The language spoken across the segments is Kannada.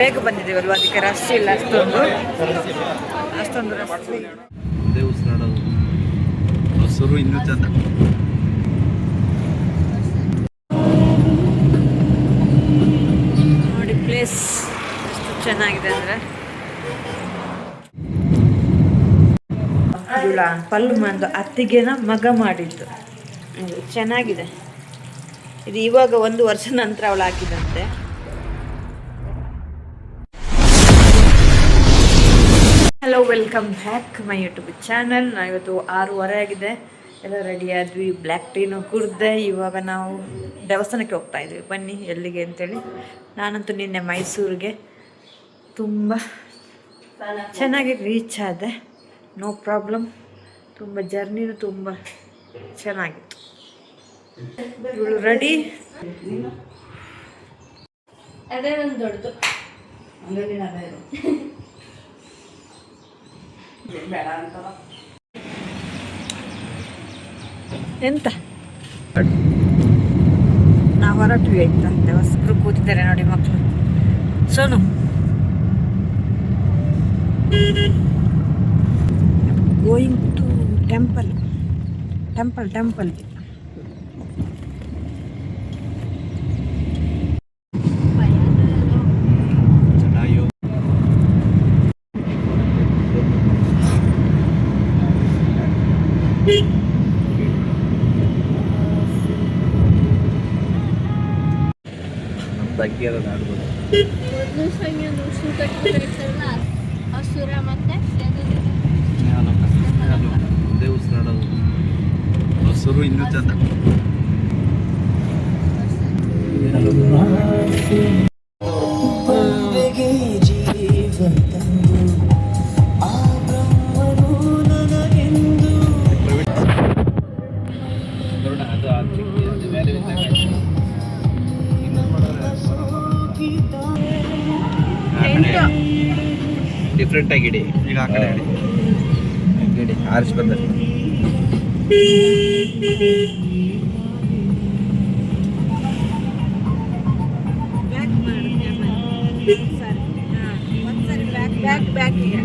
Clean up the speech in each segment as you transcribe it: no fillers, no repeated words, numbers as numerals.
ಬೇಗ ಬಂದಿದ್ದೀವಲ್ವ, ಅದಕ್ಕೆ ರಶ್ ಇಲ್ಲ ಅಷ್ಟೊಂದು ರಶ್ ಹಸುರು ಇನ್ನೂ ಚಂದ. ನೋಡಿ ಪ್ಲೇಸ್ ಎಷ್ಟು ಚೆನ್ನಾಗಿದೆ ಅಂದರೆ, ಪಲ್ಲು ಮಂದು ಅತ್ತಿಗೆನ ಮಗ ಮಾಡಿದ್ದು. ಇದು ಚೆನ್ನಾಗಿದೆ. ಇದು ಇವಾಗ 1 ವರ್ಷ ನಂತರ ಅವಳು ಹಾಕಿದಂತೆ. Hello, welcome back my YouTube channel. ನಾವಿವತ್ತು 6:30 ಆಗಿದೆ, ಎಲ್ಲ ರೆಡಿ ಆದ್ವಿ, ಬ್ಲ್ಯಾಕ್ ಟೀನು ಕುಡ್ದೆ. ಇವಾಗ ನಾವು ದೇವಸ್ಥಾನಕ್ಕೆ ಹೋಗ್ತಾ ಇದ್ವಿ. ಬನ್ನಿ ಎಲ್ಲಿಗೆ ಅಂತೇಳಿ. ನಾನಂತೂ ನಿನ್ನೆ ಮೈಸೂರಿಗೆ ತುಂಬ ಚೆನ್ನಾಗಿ ರೀಚ್ ಆದೆ, ನೋ ಪ್ರಾಬ್ಲಮ್. ತುಂಬ ಜರ್ನಿನೂ ತುಂಬ ಚೆನ್ನಾಗಿತ್ತು. ಇವಳು ರೆಡಿ. ಅದೇ ಒಂದು ದೊಡ್ಡದು ಎಂತ ನಾವು ಹೊರಟ್ವಿ ಆಯ್ತಂತೆ. ಹೊಸಬ್ರು ಕೂತಿದ್ದಾರೆ ನೋಡಿ ಮಕ್ಕಳು. Sonu going to temple. ಹಸುರ ಮತ್ತೆ ಹಸುರು ಇನ್ನೂ ಚಂದ. ಡಿಫ್ರೆಂಟ್ ಆಗಿಡಿ. ಈಗ ಆ ಕಡೆ ಇಡಿ ಆರಿಸಿ ಬಂದರೆ ಬ್ಯಾಕ್ ಈಗ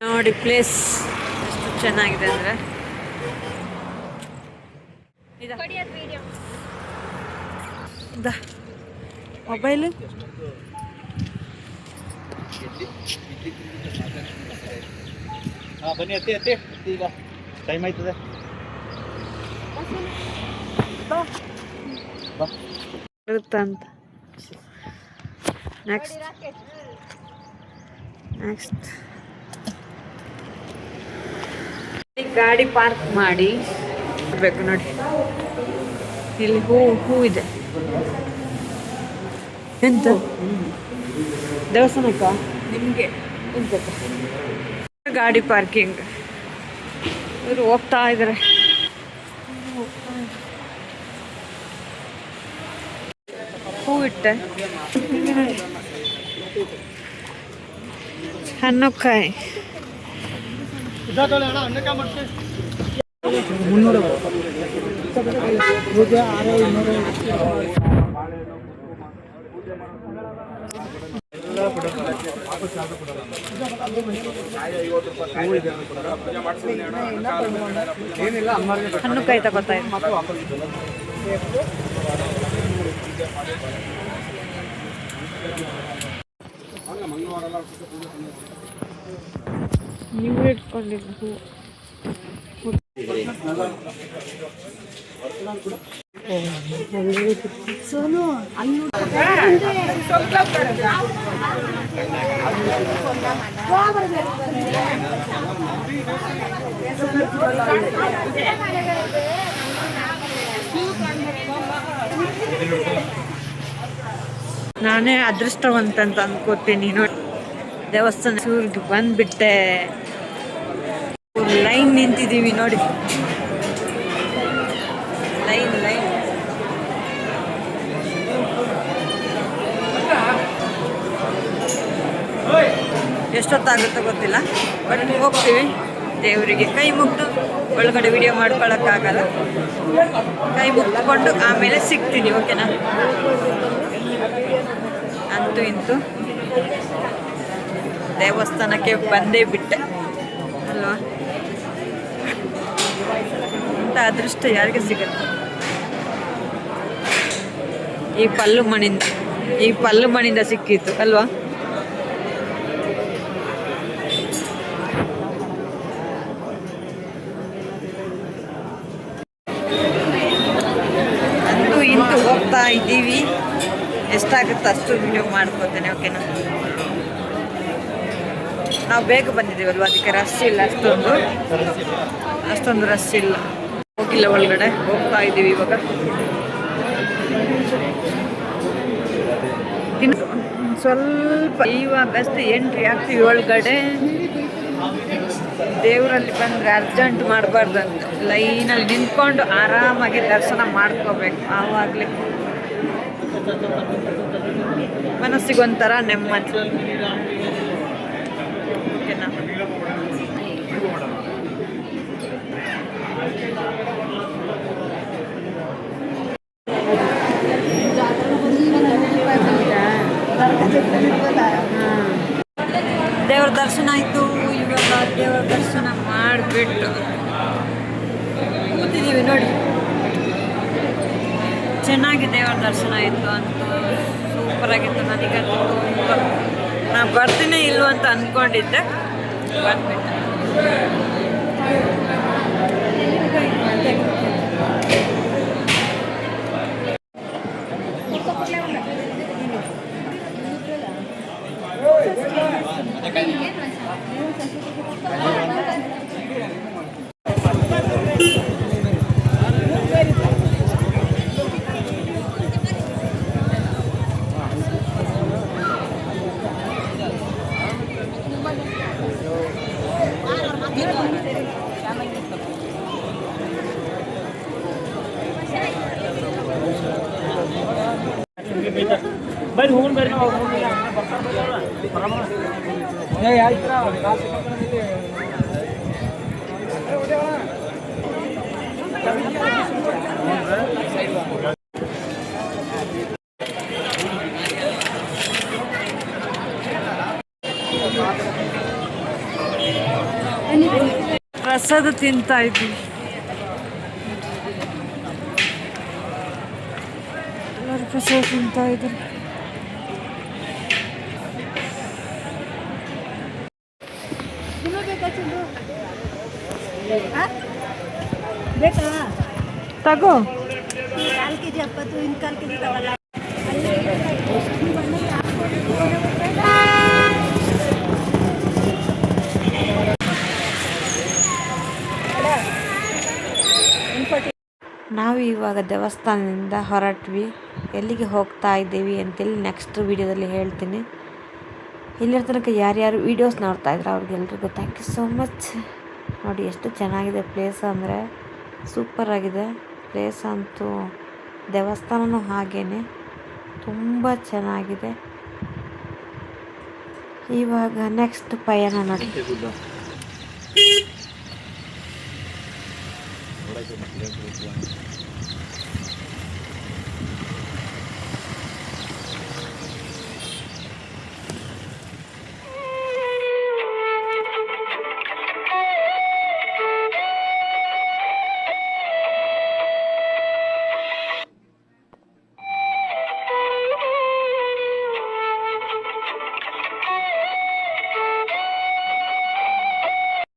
ನೋಡಿ ಪ್ಲೇಸ್ ಎಷ್ಟು ಚೆನ್ನಾಗಿದೆ ಅಂದರೆ. ಮೊಬೈಲು ಬನ್ನಿ ಅತ್ತೆ ಈಗ ಟೈಮ್ ಆಯ್ತದೆ. ಇರುತ್ತಂತ. ನೆಕ್ಸ್ಟ್ ಗಾಡಿ ಪಾರ್ಕ್ ಮಾಡಿ ಬೇಕು ನೋಡಿ. ಇಲ್ಲಿ ಹೂ ಇದೆ. ಎಂತ ದೇವಸ್ಥಾನಕ್ಕ ನಿಮಗೆ ಗಾಡಿ ಪಾರ್ಕಿಂಗ್. ಇವರು ಹೋಗ್ತಾ ಇದ್ದಾರೆ. ಹೂ ಇಟ್ಟೆ, ಹಣ್ಣುಕಾಯಿ. ಹಣ್ಣುಕಾಯಿ ತಗೋತಾ ಇದ್ದೀನಿ. ನೀವು ಇಟ್ಕೊಂಡಿದ್ದು ಹೂ. ಸೋನು ಅಲ್ಲಿ ನಾನೇ ಅದೃಷ್ಟವಂತ ಅಂತ ಅನ್ಕೋತೀನಿ ನೋಡಿ. ದೇವಸ್ಥಾನ ಊರಿಗೆ ಬಂದ್ಬಿಟ್ಟೆ. ಲೈನ್ ನಿಂತಿದ್ದೀವಿ ನೋಡಿ, ಲೈನ್ ಎಷ್ಟೊತ್ತಾಗುತ್ತೋ ಗೊತ್ತಿಲ್ಲ, ಬಟ್ ಹೋಗ್ತೀವಿ. ದೇವರಿಗೆ ಕೈ ಮುಗ್ದು ಒಳಗಡೆ ವಿಡಿಯೋ ಮಾಡ್ಕೊಳಕ್ಕಾಗಲ್ಲ, ಕೈ ಮುಗ್ದುಕೊಂಡು ಆಮೇಲೆ ಸಿಗ್ತೀನಿ, ಓಕೆನಾ? ಅಂತೂ ಇಂತೂ ದೇವಸ್ಥಾನಕ್ಕೆ ಬಂದೇ ಬಿಟ್ಟೆ ಅಲ್ವಾ? ಇಂಥ ಅದೃಷ್ಟ ಯಾರಿಗೆ ಸಿಗುತ್ತೆ? ಈ ಪಲ್ಲು ಮಣಿಂದ ಸಿಕ್ಕಿತ್ತು ಅಲ್ವಾ? ಅಂತೂ ಇಂತೂ ಹೋಗ್ತಾ ಇದ್ದೀವಿ. ಎಷ್ಟಾಗುತ್ತೆ ಅಷ್ಟು ವಿಡಿಯೋ ಮಾಡ್ಕೋತೇನೆ, ಓಕೆನಾ? ನಾವು ಬೇಗ ಬಂದಿದ್ದೀವಲ್ವ, ಅದಕ್ಕೆ ರಶ್ ಇಲ್ಲ, ಅಷ್ಟೊಂದು ರಶ್ ಇಲ್ಲ. ಹೋಗಿಲ್ಲ ಒಳಗಡೆ, ಹೋಗ್ತಾ ಇದ್ದೀವಿ ಇವಾಗ. ಇನ್ನು ಸ್ವಲ್ಪ ಇವಾಗಷ್ಟೇ ಎಂಟ್ರಿ ಆಗ್ತೀವಿ ಒಳಗಡೆ. ದೇವರಲ್ಲಿ ಬಂದರೆ ಅರ್ಜೆಂಟ್ ಮಾಡಬಾರ್ದಂತ, ಲೈನಲ್ಲಿ ನಿಂತ್ಕೊಂಡು ಆರಾಮಾಗಿ ದರ್ಶನ ಮಾಡ್ಕೋಬೇಕು. ಆವಾಗಲೇ ಮನಸ್ಸಿಗೊಂಥರ ನೆಮ್ಮದಿ, ಓಕೆನಾ? ದೇವ್ರ ದರ್ಶನ ಆಯಿತು. ಇವಾಗ ದೇವರ ದರ್ಶನ ಮಾಡಿಬಿಟ್ಟು ಕೂತಿದ್ದೀವಿ ನೋಡಿ. ಚೆನ್ನಾಗಿ ದೇವರ ದರ್ಶನ ಆಯಿತು, ಅಂತೂ ಸೂಪರಾಗಿತ್ತು. ನನಗಂತೂ ತುಂಬ, ನಾನು ಬರ್ತೀನಿ ಇಲ್ವ ಅಂತ ಅಂದ್ಕೊಂಡಿದ್ದೆ, ಬಂದ್ಬಿಟ್ಟೆ. ಪ್ರಸಾದ ತಿಂತಾ ಇದ್ವಿ. ಎಲ್ಲರೂ ಪ್ರಸಾದ ತಿಂತಾ ಇದ್ರು. ತಗೋ. ನಾವು ಇವಾಗ ದೇವಸ್ಥಾನದಿಂದ ಹೊರಟ್ವಿ. ಎಲ್ಲಿಗೆ ಹೋಗ್ತಾ ಇದ್ದೀವಿ ಅಂತೇಳಿ ನೆಕ್ಸ್ಟ್ ವಿಡಿಯೋದಲ್ಲಿ ಹೇಳ್ತೀನಿ. ಇಲ್ಲಿರ ತನಕ ಯಾರ್ಯಾರು ವೀಡಿಯೋಸ್ ನೋಡ್ತಾ ಇದ್ರು ಅವ್ರಿಗೆಲ್ರಿಗೂ ಥ್ಯಾಂಕ್ ಯು ಸೋ ಮಚ್. ನೋಡಿ ಎಷ್ಟು ಚೆನ್ನಾಗಿದೆ ಪ್ಲೇಸ್ ಅಂದರೆ, ಸೂಪರಾಗಿದೆ ಪ್ಲೇಸ್ ಅಂತೂ. ದೇವಸ್ಥಾನವೂ ಹಾಗೇ ತುಂಬ ಚೆನ್ನಾಗಿದೆ. ಇವಾಗ ನೆಕ್ಸ್ಟ್ ಪಯಣ ನೋಡಿ.